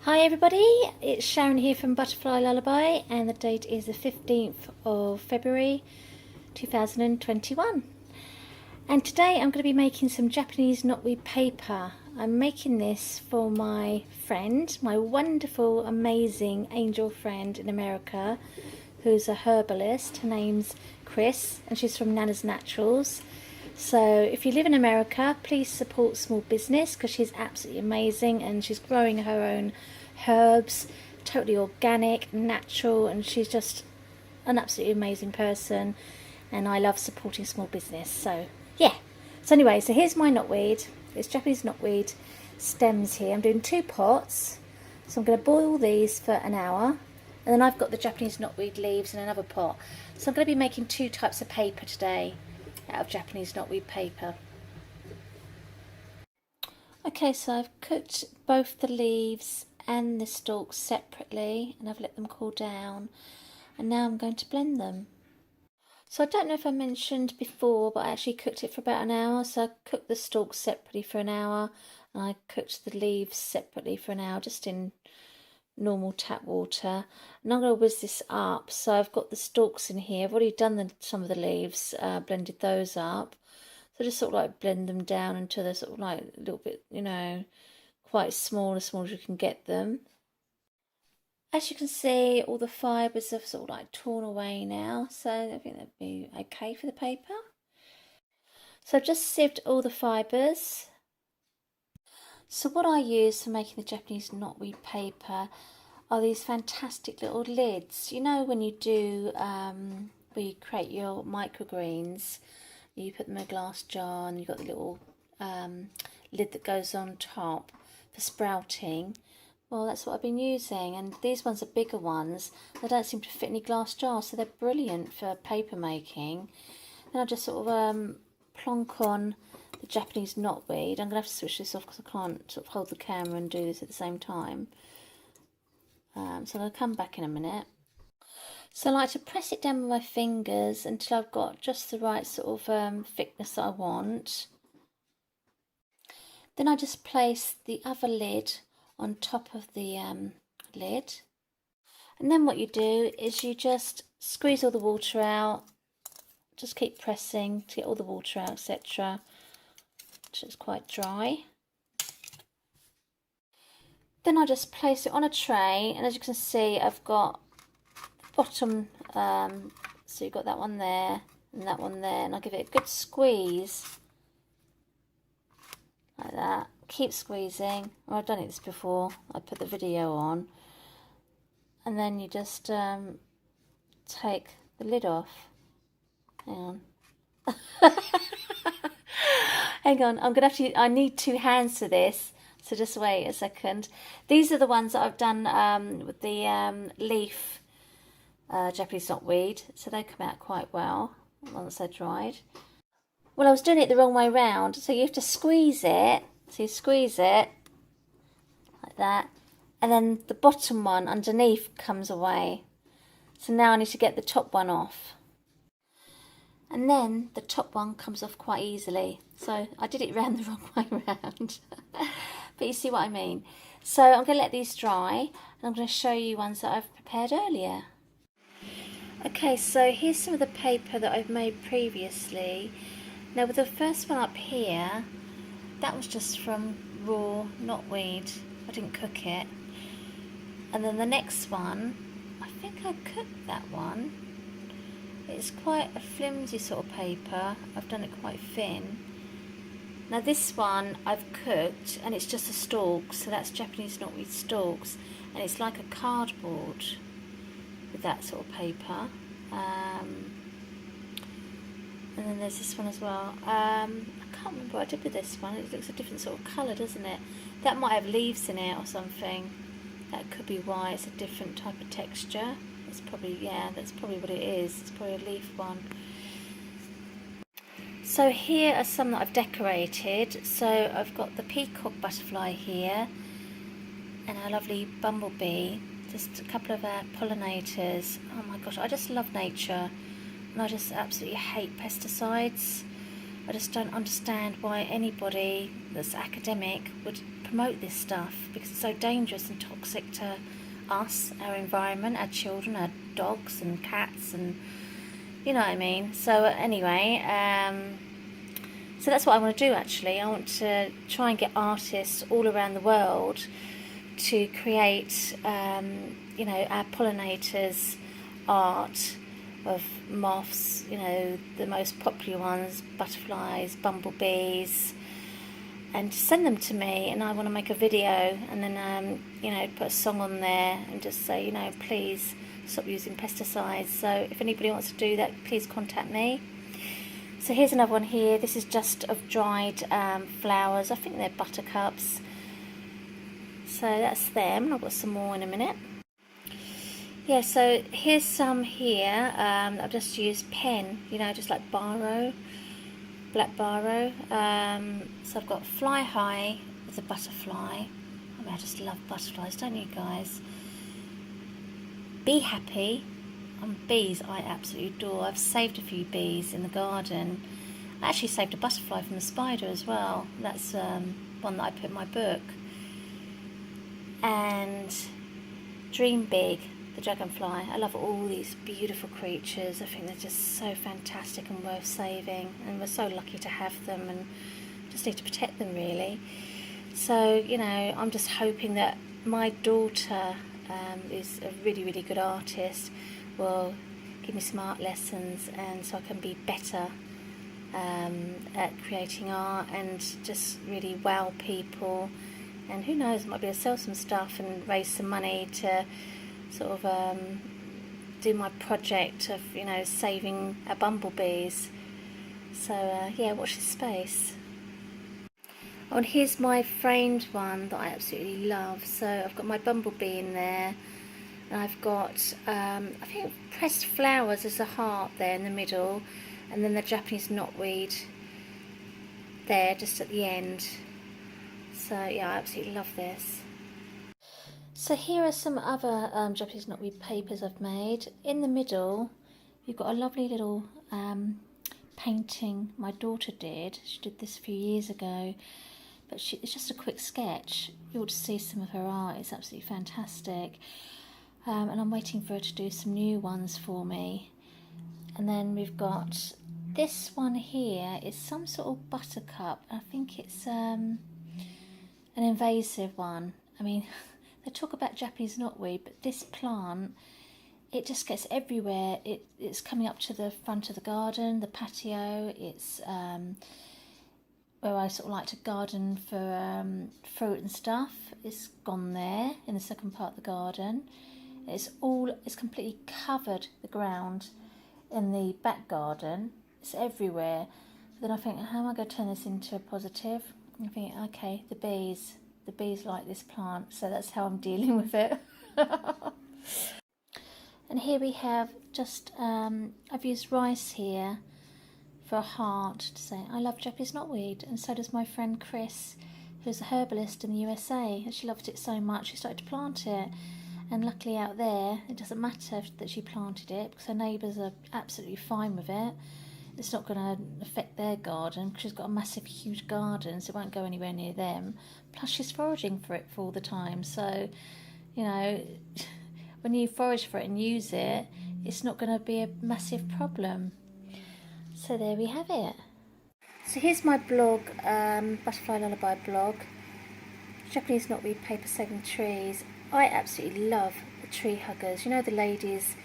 Hi everybody, it's Sharon here from Butterfly Lullaby and the date is the 15th of February 2021. And today I'm going to be making some Japanese knotweed paper. I'm making this for my friend, my wonderful, amazing angel friend in America, who's a herbalist. Her name's Chris and she's from Nana'z Naturalz. So if you live in America, please support small business because she's absolutely amazing and she's growing her own herbs, totally organic, natural, and she's just an absolutely amazing person and I love supporting small business. So yeah. So anyway, so here's my knotweed. It's Japanese knotweed stems here. I'm doing 2 pots. So I'm going to boil these for an hour. And then I've got the Japanese knotweed leaves in another pot. So I'm going to be making 2 types of paper today out of Japanese knotweed paper. Okay, so I've cooked both the leaves and the stalks separately and I've let them cool down, and now I'm going to blend them. So I don't know if I mentioned before, but I actually cooked it for about an hour. So I cooked the stalks separately for an hour and I cooked the leaves separately for an hour, just in normal tap water. And I'm going to whiz this up. So I've got the stalks in here. I've already done some of the leaves, blended those up. So just sort of like blend them down until they're sort of like a little bit, quite small, as small as you can get them. As you can see, all the fibres have sort of like torn away now, so I think that'd be okay for the paper. So I've just sieved all the fibres. So what I use for making the Japanese knotweed paper are these fantastic little lids. You know when you do, where you create your microgreens, you put them in a glass jar and you've got the little lid that goes on top for sprouting. Well, that's what I've been using, and these ones are bigger ones. They don't seem to fit in any glass jars, so they're brilliant for paper making. Then I just sort of plonk on the Japanese knotweed. I'm going to have to switch this off because I can't sort of hold the camera and do this at the same time. So I'm going to come back in a minute. So I like to press it down with my fingers until I've got just the right sort of thickness that I want. Then I just place the other lid on top of the lid, and then what you do is you just squeeze all the water out, just keep pressing to get all the water out, etc. So it's quite dry. Then I just place it on a tray, and as you can see I've got the bottom, so you've got that one there and that one there, and I'll give it a good squeeze like that. Keep squeezing. Well, I've done this before, I put the video on, and then you just take the lid off. Hang on. Hang on, I'm gonna have to, I need 2 hands for this, so just wait a second. These are the ones that I've done with the leaf Japanese knotweed, so they come out quite well once they're dried. Well, I was doing it the wrong way round, so you have to squeeze it. So you squeeze it like that, and then the bottom one underneath comes away. So now I need to get the top one off, and then the top one comes off quite easily. So I did it round the wrong way round, but you see what I mean. So I'm going to let these dry, and I'm going to show you ones that I've prepared earlier. Okay, so here's some of the paper that I've made previously. Now with the first one up here, that was just from raw knotweed. I didn't cook it. And then the next one, I think I cooked that one. It's quite a flimsy sort of paper. I've done it quite thin. Now this one I've cooked, and it's just a stalk, so that's Japanese knotweed stalks, and it's like a cardboard with that sort of paper. And then there's this one as well. I can't remember what I did with this one. It looks a different sort of colour, doesn't it? That might have leaves in it or something. That could be why it's a different type of texture. It's probably, yeah, that's probably what it is. It's probably a leaf one. So here are some that I've decorated. So I've got the peacock butterfly here, and our lovely bumblebee. Just a couple of pollinators. Oh my gosh, I just love nature. And I just absolutely hate pesticides. I just don't understand why anybody that's academic would promote this stuff, because it's so dangerous and toxic to us, our environment, our children, our dogs and cats, and you know what I mean. So anyway, so that's what I want to do actually. I want to try and get artists all around the world to create, you know, our pollinators art of moths, you know, the most popular ones, butterflies, bumblebees, and send them to me, and I want to make a video and then you know, put a song on there and just say, you know, please stop using pesticides. So if anybody wants to do that, please contact me. So here's another one here. This is just of dried flowers. I think they're buttercups. So that's them, and I've got some more in a minute. Yeah, so here's some here. I've just used pen, you know, just like baro, black baro. So I've got Fly High as a butterfly. I mean, I just love butterflies, don't you guys? Be Happy. Bees I absolutely adore. I've saved a few bees in the garden. I actually saved a butterfly from the spider as well. That's one that I put in my book. And Dream Big, the dragonfly. I love all these beautiful creatures. I think they're just so fantastic and worth saving, and we're so lucky to have them, and just need to protect them really. So, you know, I'm just hoping that my daughter, who's a really, really good artist, will give me some art lessons, and so I can be better at creating art and just really wow people. And who knows, I might be able to sell some stuff and raise some money to sort of do my project of, you know, saving our bumblebees. So yeah, watch this space. Oh, and here's my framed one that I absolutely love. So I've got my bumblebee in there, and I've got I think pressed flowers as a heart there in the middle, and then the Japanese knotweed there just at the end. So yeah, I absolutely love this. So here are some other Japanese knotweed papers I've made. In the middle, you've got a lovely little painting my daughter did. She did this a few years ago, but it's just a quick sketch. You ought to see some of her art. It's absolutely fantastic. And I'm waiting for her to do some new ones for me. And then we've got this one here. It's some sort of buttercup. I think it's an invasive one. I mean, they talk about Japanese knotweed, but this plant, it just gets everywhere. It's coming up to the front of the garden, the patio. It's where I sort of like to garden for fruit and stuff. It's gone there in the second part of the garden. It's completely covered the ground in the back garden. It's everywhere. But then I think, how am I going to turn this into a positive? I think, okay, the bees like this plant, so that's how I'm dealing with it. And here we have just I've used rice here for a heart to say I love Japanese knotweed, and so does my friend Chris, who's a herbalist in the USA, and she loved it so much she started to plant it. And luckily out there, it doesn't matter that she planted it, because her neighbours are absolutely fine with it. It's not going to affect their garden, because she's got a massive, huge garden, so it won't go anywhere near them. Plus, she's foraging for it all the time. So, you know, when you forage for it and use it, it's not going to be a massive problem. So there we have it. So here's my blog, Butterfly Lullaby blog. Japanese Knotweed Paper Saving Trees. I absolutely love the tree huggers. You know, the ladies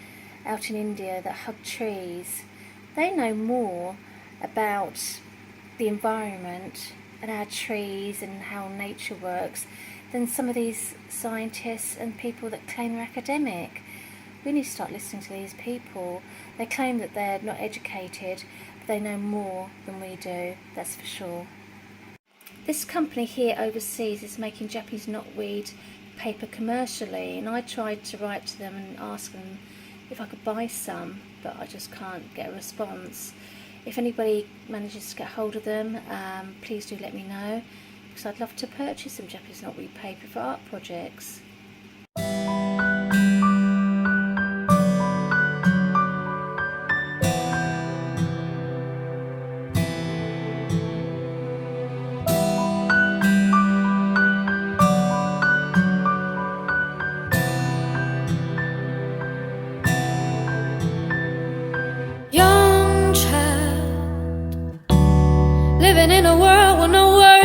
out in India that hug trees. They know more about the environment and our trees and how nature works than some of these scientists and people that claim they're academic. We need to start listening to these people. They claim that they're not educated, but they know more than we do, that's for sure. This company here overseas is making Japanese knotweed paper commercially, and I tried to write to them and ask them if I could buy some, but I just can't get a response. If anybody manages to get hold of them, please do let me know, because I'd love to purchase some Japanese knotweed paper for art projects. living in a world with no words.